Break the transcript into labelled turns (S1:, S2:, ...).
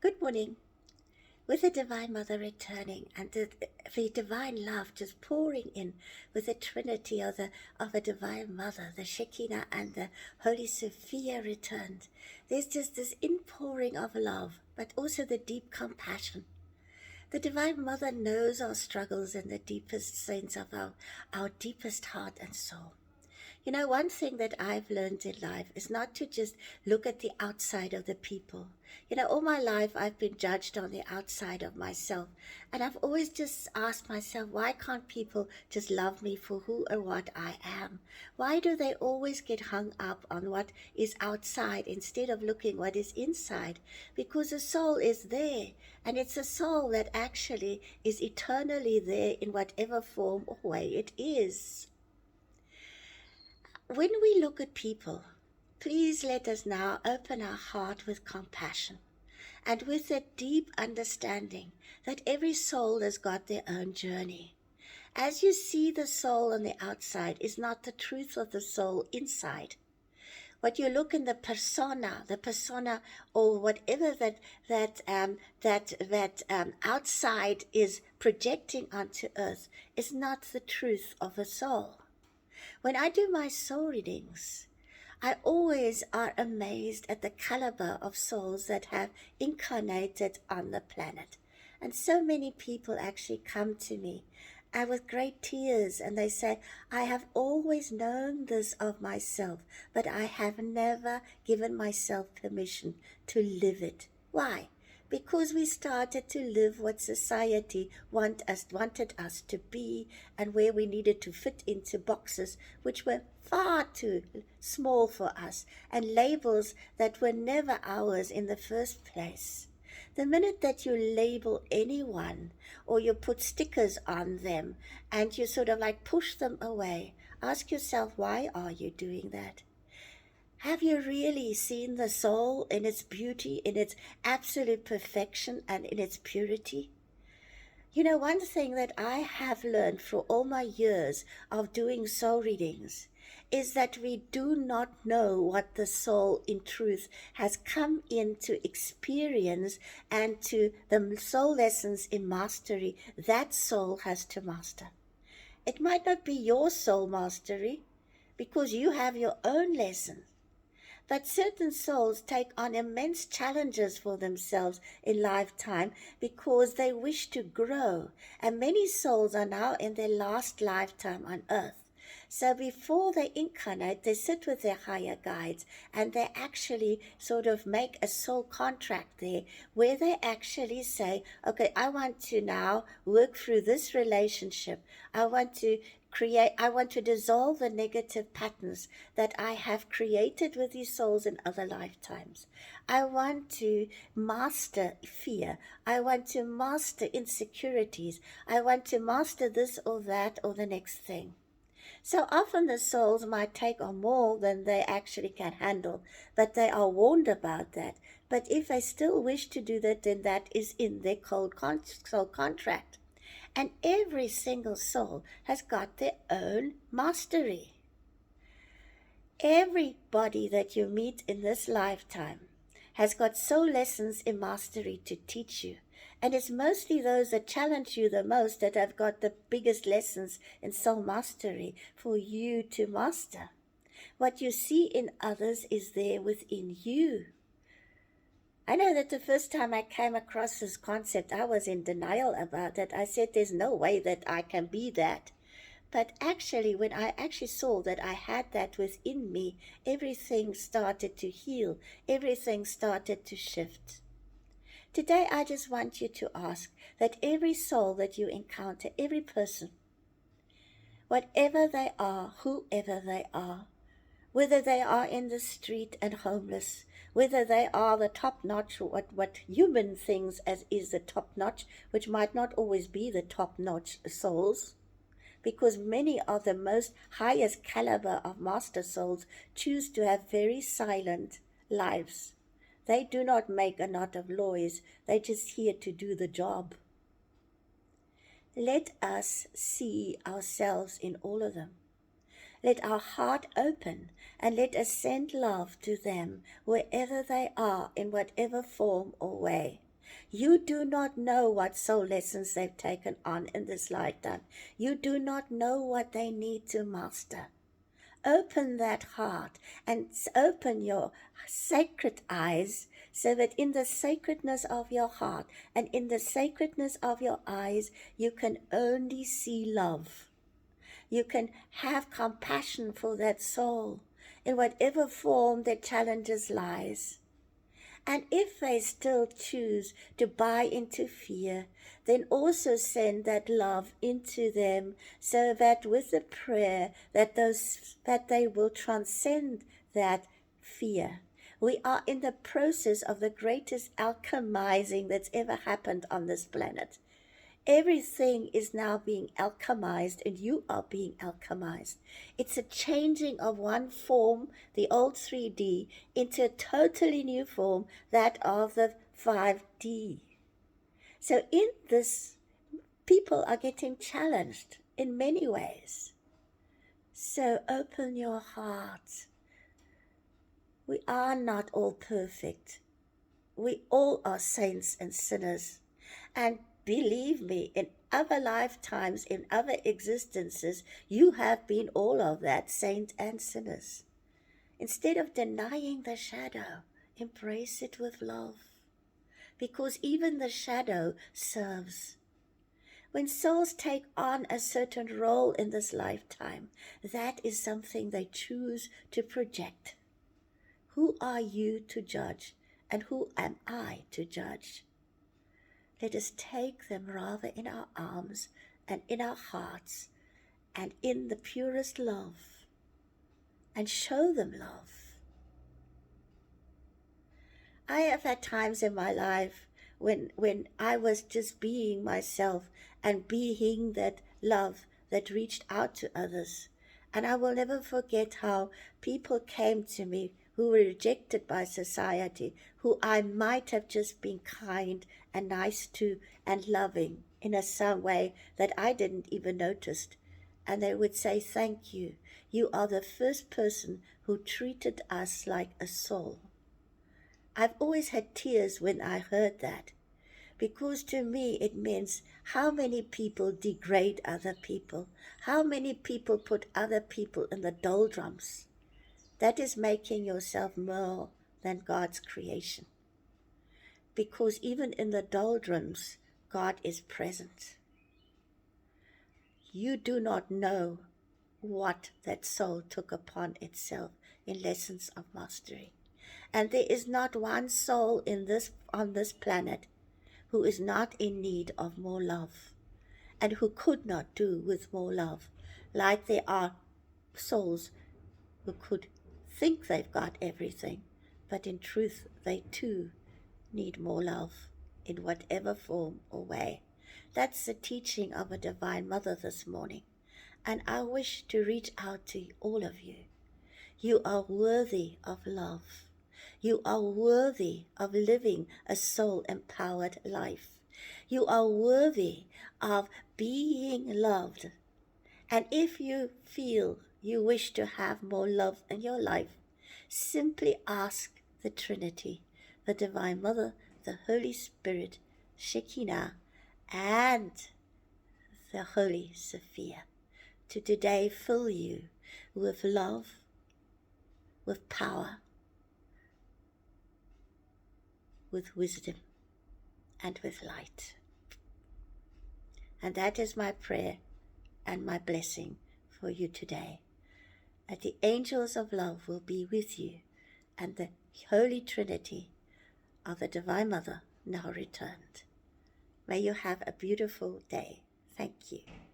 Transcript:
S1: Good morning. With the Divine Mother returning and the divine love just pouring in with the Trinity of a Divine Mother, the Shekinah and the Holy Sophia returned, there's just this inpouring of love, but also the deep compassion. The Divine Mother knows our struggles in the deepest sense of our deepest heart and soul. You know, one thing that I've learned in life is not to just look at the outside of the people. You know, all my life I've been judged on the outside of myself. And I've always just asked myself, why can't people just love me for who or what I am? Why do they always get hung up on what is outside instead of looking what is inside? Because the soul is there, and it's a soul that actually is eternally there in whatever form or way it is. When we look at people, please let us now open our heart with compassion and with a deep understanding that every soul has got their own journey. As you see, the soul on the outside is not the truth of the soul inside. What you look in the persona, or whatever that outside is projecting onto earth, is not the truth of a soul. When I do my soul readings, I always are amazed at the caliber of souls that have incarnated on the planet. And so many people actually come to me and with great tears, and they say, I have always known this of myself, but I have never given myself permission to live it. Why? Because we started to live what society wanted us to be, and where we needed to fit into boxes which were far too small for us, and labels that were never ours in the first place. The minute that you label anyone, or you put stickers on them, and you sort of like push them away, ask yourself, why are you doing that? Have you really seen the soul in its beauty, in its absolute perfection, and in its purity? You know, one thing that I have learned through all my years of doing soul readings is that we do not know what the soul in truth has come in to experience, and to the soul lessons in mastery that soul has to master. It might not be your soul mastery because you have your own lessons. But certain souls take on immense challenges for themselves in lifetime because they wish to grow. And many souls are now in their last lifetime on earth. So before they incarnate, they sit with their higher guides, and they actually sort of make a soul contract there where they actually say, okay, I want to now work through this relationship. I want to dissolve the negative patterns that I have created with these souls in other lifetimes. I want to master fear. I want to master insecurities. I want to master this or that or the next thing. So often the souls might take on more than they actually can handle, but they are warned about that. But if they still wish to do that, then that is in their soul contract. And every single soul has got their own mastery. Everybody that you meet in this lifetime has got soul lessons in mastery to teach you. And it's mostly those that challenge you the most that have got the biggest lessons in soul mastery for you to master. What you see in others is there within you. I know that the first time I came across this concept, I was in denial about it. I said, there's no way that I can be that. But actually, when I actually saw that I had that within me, everything started to heal. Everything started to shift. Today, I just want you to ask that every soul that you encounter, every person, whatever they are, whoever they are, whether they are in the street and homeless, whether they are the top-notch, what human things as is the top-notch, which might not always be the top-notch souls, because many of the most highest caliber of master souls choose to have very silent lives. They do not make a knot of noise. They're just here to do the job. Let us see ourselves in all of them. Let our heart open, and let us send love to them wherever they are, in whatever form or way. You do not know what soul lessons they've taken on in this lifetime. You do not know what they need to master. Open that heart and open your sacred eyes so that in the sacredness of your heart and in the sacredness of your eyes, you can only see love. You can have compassion for that soul in whatever form their challenges lies. And if they still choose to buy into fear, then also send that love into them so that with the prayer that they will transcend that fear. We are in the process of the greatest alchemizing that's ever happened on this planet. Everything is now being alchemized, and you are being alchemized. It's a changing of one form, the old 3D, into a totally new form, that of the 5D. So in this, people are getting challenged in many ways. So open your heart. We are not all perfect. We all are saints and sinners. And believe me, in other lifetimes, in other existences, you have been all of that, saint and sinners. Instead of denying the shadow, embrace it with love. Because even the shadow serves. When souls take on a certain role in this lifetime, that is something they choose to project. Who are you to judge, and who am I to judge? Let us take them rather in our arms and in our hearts and in the purest love, and show them love. I have had times in my life when I was just being myself and being that love that reached out to others. And I will never forget how people came to me who were rejected by society, who I might have just been kind and nice to and loving in some way that I didn't even notice. And they would say, thank you. You are the first person who treated us like a soul. I've always had tears when I heard that, because to me it means how many people degrade other people, how many people put other people in the doldrums. That is making yourself more than God's creation. Because even in the doldrums, God is present. You do not know what that soul took upon itself in lessons of mastery. And there is not one soul on this planet who is not in need of more love and who could not do with more love, like there are souls who could think they've got everything, but in truth they too need more love in whatever form or way. That's the teaching of a Divine Mother this morning, and I wish to reach out to all of you. You are worthy of love. You are worthy of living a soul-empowered life. You are worthy of being loved. And if you feel you wish to have more love in your life, simply ask the Trinity, the Divine Mother, the Holy Spirit, Shekinah, and the Holy Sophia, to today fill you with love, with power, with wisdom, and with light. And that is my prayer and my blessing for you today, that the angels of love will be with you, and the Holy Trinity of the Divine Mother now returned. May you have a beautiful day. Thank you.